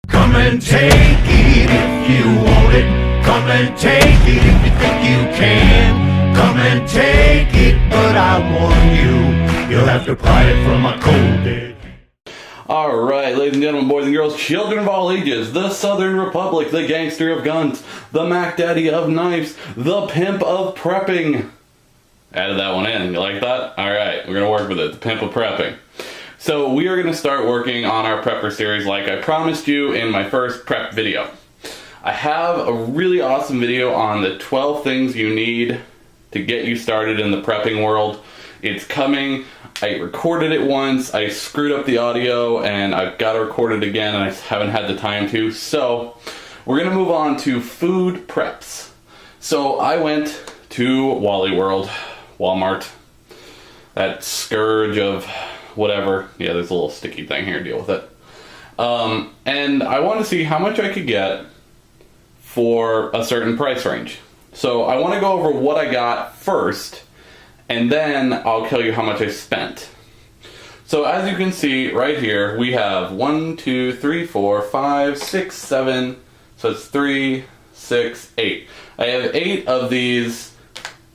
Come and take it if you want it. Come and take it if you think you can. Come and take it, but I warn you, you'll have to pry it from a cold dead. Alright, ladies and gentlemen, boys and girls, children of all ages, the Southern Republic, the gangster of guns, the Mac Daddy of knives, the pimp of prepping. Added that one in. You like that? Alright, we're going to work with it. The pimp of prepping. So we are going to start working on our prepper series like I promised you in my first prep video. I have a really awesome video on the 12 things you need to get you started in the prepping world. It's coming. I recorded it once, I screwed up the audio, and I've got to record it again, and I haven't had the time to. So we're going to move on to food preps. So I went to Wally World, Walmart, that scourge of whatever. Yeah, there's a little sticky thing here, deal with it. And I wanted to see how much I could get for a certain price range. So I want to go over what I got first, and then I'll tell you how much I spent. So as you can see right here, we have 1, 2, 3, 4, 5, 6, 7, so it's 3, 6, 8. I have 8 of these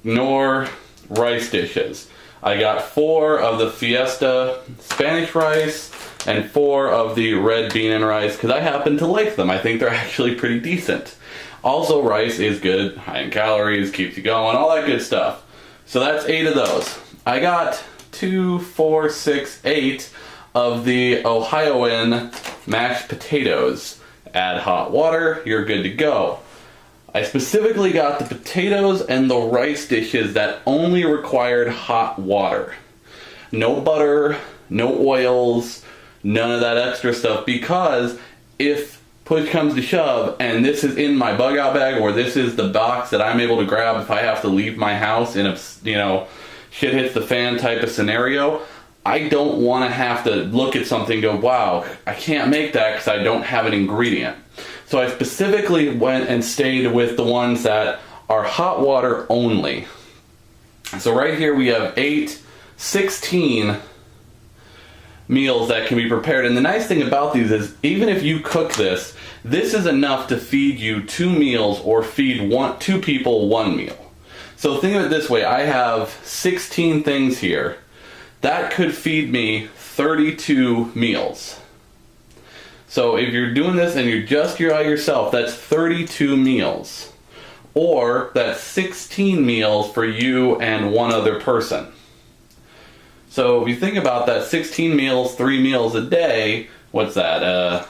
Knorr rice dishes. I got 4 of the Fiesta Spanish rice and 4 of the red bean and rice because I happen to like them. I think they're actually pretty decent. Also, rice is good, high in calories, keeps you going, all that good stuff. So that's 8 of those. I got 2, 4, 6, 8 of the Ohioan mashed potatoes. Add hot water, you're good to go. I specifically got the potatoes and the rice dishes that only required hot water. No butter, no oils, none of that extra stuff, because if push comes to shove and this is in my bug out bag, or this is the box that I'm able to grab if I have to leave my house in a, shit hits the fan type of scenario, I don't want to have to look at something and go, wow, I can't make that because I don't have an ingredient. So I specifically went and stayed with the ones that are hot water only. So right here we have 16 meals that can be prepared. And the nice thing about these is, even if you cook this, this is enough to feed you 2 meals or feed 2 people 1 meal. So think of it this way, I have 16 things here. That could feed me 32 meals. So if you're doing this and you're just by yourself, that's 32 meals. Or that's 16 meals for you and 1 other person. So if you think about that, 16 meals, 3 meals a day, what's that?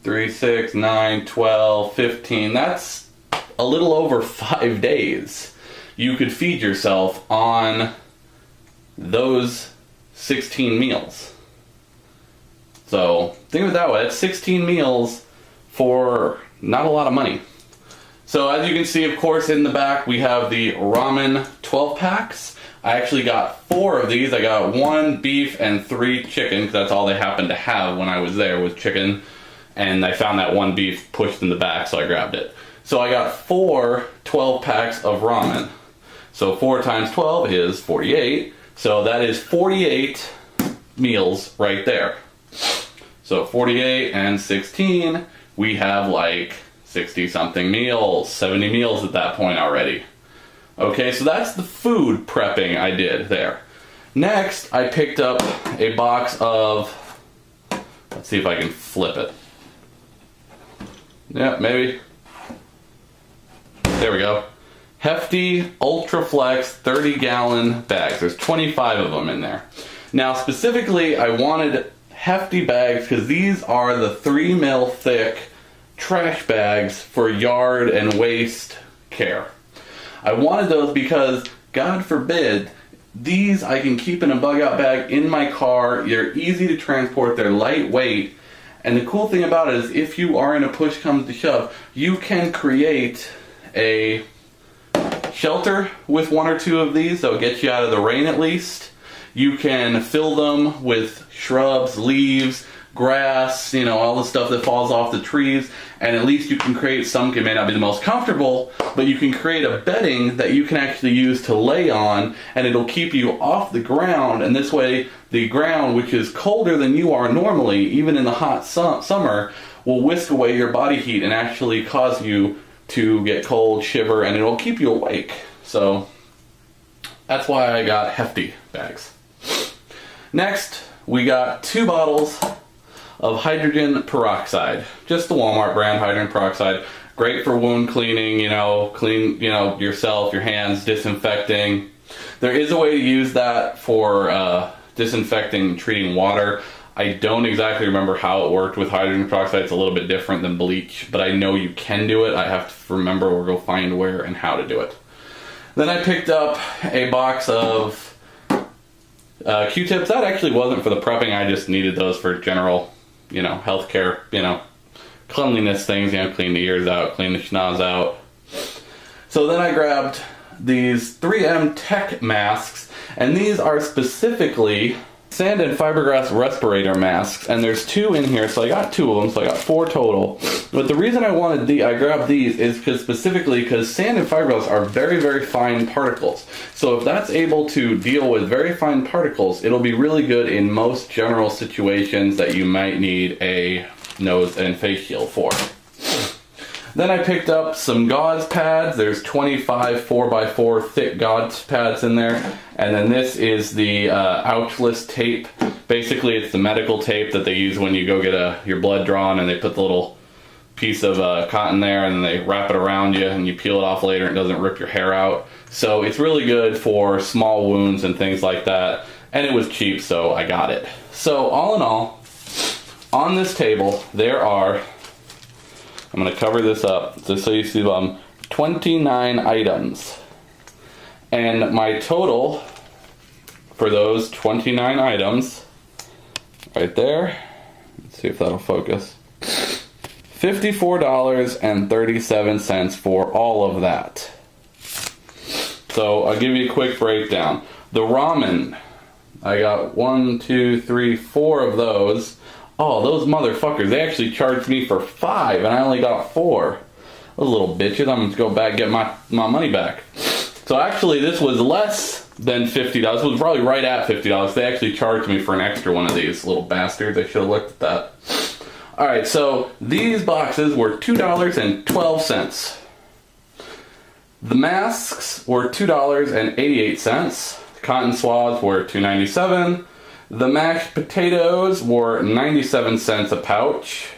3, 6, 9, 12, 15. That's a little over 5 days. You could feed yourself on those 16 meals. So think of it that way. That's 16 meals for not a lot of money. So as you can see, of course, in the back we have the ramen 12 packs. I actually got 4 of these. I got 1 beef and 3 chicken, because that's all they happened to have when I was there, was chicken. And I found that 1 beef pushed in the back, so I grabbed it. So I got 4 12 packs of ramen. So 4 times 12 is 48. So that is 48 meals right there. So 48 and 16, we have like 60 something meals, 70 meals at that point already. Okay, so that's the food prepping I did there. Next, I picked up a box of, let's see if I can flip it. Yeah, maybe. There we go. Hefty Ultra Flex 30-gallon bags. There's 25 of them in there. Now, specifically, I wanted Hefty bags because these are the 3 mil thick trash bags for yard and waste care. I wanted those because, God forbid, these I can keep in a bug out bag in my car. They're easy to transport, they're lightweight, and the cool thing about it is if you are in a push comes to shove, you can create a shelter with 1 or 2 of these that'll get you out of the rain at least. You can fill them with shrubs, leaves, grass, all the stuff that falls off the trees, and at least you can create some. It may not be the most comfortable, but you can create a bedding that you can actually use to lay on, and it'll keep you off the ground, and this way the ground, which is colder than you are normally, even in the hot summer, will whisk away your body heat and actually cause you to get cold, shiver, and it'll keep you awake. So that's why I got hefty bags. Next, we got 2 bottles of hydrogen peroxide. Just the Walmart brand hydrogen peroxide. Great for wound cleaning, clean, yourself, your hands, disinfecting. There is a way to use that for disinfecting and treating water. I don't exactly remember how it worked with hydrogen peroxide. It's a little bit different than bleach, but I know you can do it. I have to remember or go find where and how to do it. Then I picked up a box of Q-tips. That actually wasn't for the prepping. I just needed those for general, healthcare, cleanliness things. Clean the ears out, clean the schnoz out. So then I grabbed these 3M Tech masks, and these are specifically sand and fiberglass respirator masks, and there's 2 in here, so I got 2 of them, so I got 4 total. But the reason I grabbed these is because sand and fiberglass are very, very fine particles. So if that's able to deal with very fine particles, it'll be really good in most general situations that you might need a nose and face shield for. Then I picked up some gauze pads. There's 25 4x4 thick gauze pads in there. And then this is the ouchless tape. Basically, it's the medical tape that they use when you go get your blood drawn, and they put the little piece of cotton there, and then they wrap it around you, and you peel it off later, and it doesn't rip your hair out. So it's really good for small wounds and things like that. And it was cheap, so I got it. So all in all, on this table, there are... I'm going to cover this up just so you see 29 items. And my total for those 29 items, right there, let's see if that'll focus, $54.37 for all of that. So I'll give you a quick breakdown. The ramen, I got 1, 2, 3, 4 of those. Oh, those motherfuckers, they actually charged me for 5 and I only got 4. Those little bitches, I'm going to go back and get my money back. So actually this was less than $50. It was probably right at $50. They actually charged me for an extra one of these little bastards. I should have looked at that. Alright, so these boxes were $2.12. The masks were $2.88. Cotton swabs were $2.97. The mashed potatoes were 97 cents a pouch.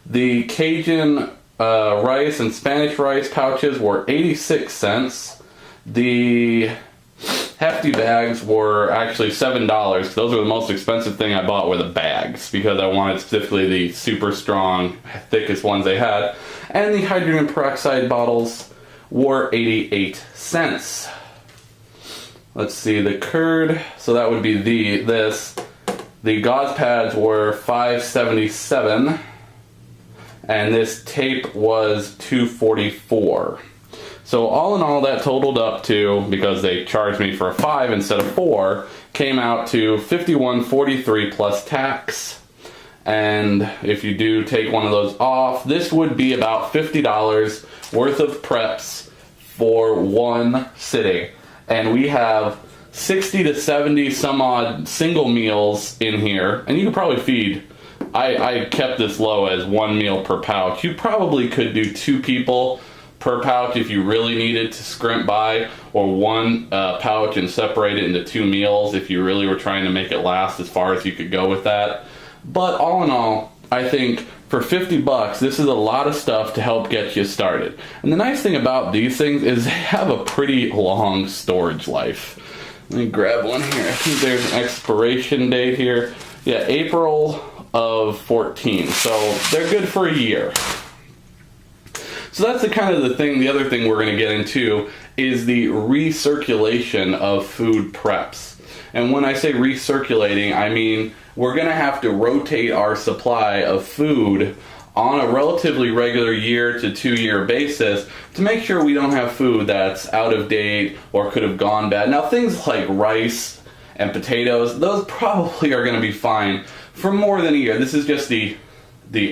The Cajun rice and Spanish rice pouches were 86 cents. The hefty bags were actually $7. Those are the most expensive thing I bought were the bags, because I wanted specifically the super strong, thickest ones they had. And the hydrogen peroxide bottles were 88 cents. Let's see, the curd, so that would be this. The gauze pads were $5.77, and this tape was $2.44. So all in all, that totaled up to, because they charged me for a 5 instead of 4, came out to $51.43 plus tax. And if you do take one of those off, this would be about $50 worth of preps for one sitting. And we have 60 to 70 some odd single meals in here. And you could probably feed, I kept this low as 1 meal per pouch. You probably could do 2 people per pouch if you really needed to scrimp by, or 1 pouch and separate it into 2 meals if you really were trying to make it last as far as you could go with that. But all in all, I think for $50, this is a lot of stuff to help get you started. And the nice thing about these things is they have a pretty long storage life. Let me grab one here. I think there's an expiration date here. Yeah, April of 14. So they're good for a year. So that's the kind of the thing. The other thing we're going to get into is the recirculation of food preps. And when I say recirculating, I mean we're going to have to rotate our supply of food on a relatively regular year to 2 year basis to make sure we don't have food that's out of date or could have gone bad. Now things like rice and potatoes, those probably are going to be fine for more than a year. This is just the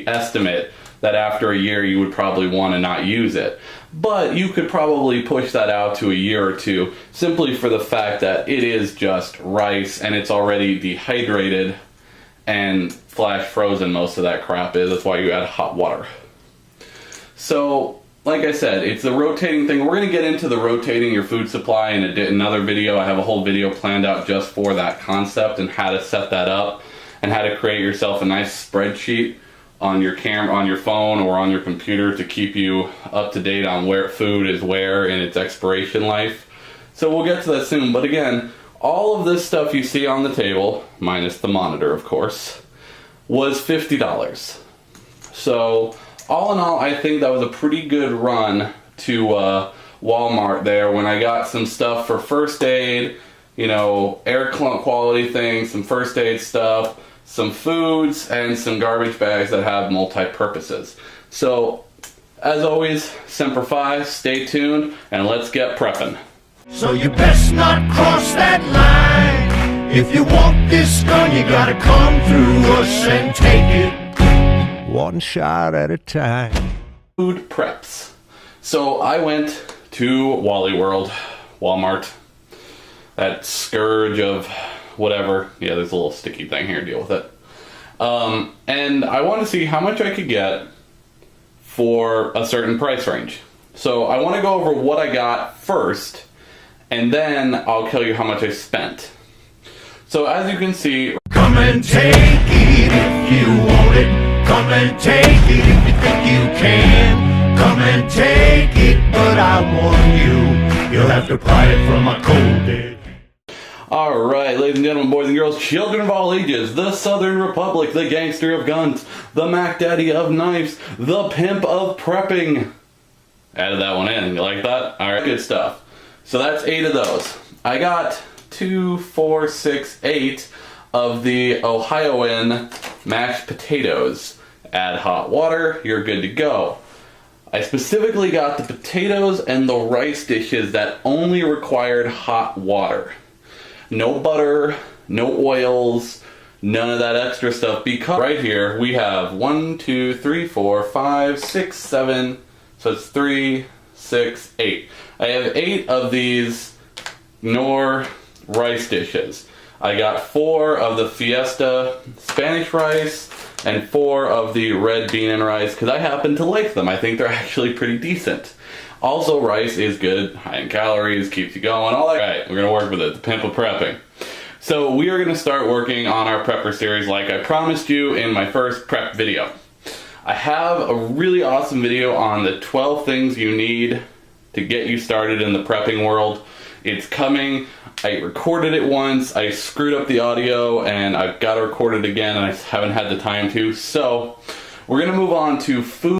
estimate that after a year you would probably want to not use it. But you could probably push that out to a year or two, simply for the fact that it is just rice and it's already dehydrated and flash frozen. Most of that crap is. That's why you add hot water. So, like I said, it's the rotating thing. We're going to get into the rotating your food supply in another video. I have a whole video planned out just for that concept and how to set that up and how to create yourself a nice spreadsheet on your camera, on your phone, or on your computer to keep you up to date on where food is where in its expiration life. So we'll get to that soon. But again, all of this stuff you see on the table, minus the monitor of course, was $50. So all in all, I think that was a pretty good run to Walmart there when I got some stuff for first aid, you know, air quality things, some first aid stuff, some foods, and some garbage bags that have multi-purposes. So, as always, Semper Fi, stay tuned, and let's get prepping. So you best not cross that line. If you want this gun, you gotta come through us and take it one shot at a time. Food preps. So I went to Wally World, Walmart, that scourge of whatever. Yeah, there's a little sticky thing here, deal with it. And I want to see how much I could get for a certain price range. So I want to go over what I got first, and then I'll tell you how much I spent. So as you can see, come and take it if you want it. Come and take it if you think you can. Come and take it, but I warn you, you'll have to pry it from a cold dead. Alright, ladies and gentlemen, boys and girls, children of all ages, the Southern Republic, the gangster of guns, the Mac Daddy of knives, the pimp of prepping. Added that one in. You like that? Alright, good stuff. So that's 8 of those. I got 2, 4, 6, 8 of the Ohioan mashed potatoes. Add hot water, you're good to go. I specifically got the potatoes and the rice dishes that only required hot water. No butter, no oils, none of that extra stuff, because right here we have 1, 2, 3, 4, 5, 6, 7, so it's 3, 6, 8. I have 8 of these Knorr rice dishes. I got 4 of the Fiesta Spanish rice and 4 of the red bean and rice because I happen to like them. I think they're actually pretty decent. Also, rice is good, high in calories, keeps you going, all that. Alright, we're going to work with it, the pimp of prepping. So we are going to start working on our prepper series like I promised you in my first prep video. I have a really awesome video on the 12 things you need to get you started in the prepping world. It's coming. I recorded it once, I screwed up the audio, and I've got to record it again, and I haven't had the time to. So, we're going to move on to food.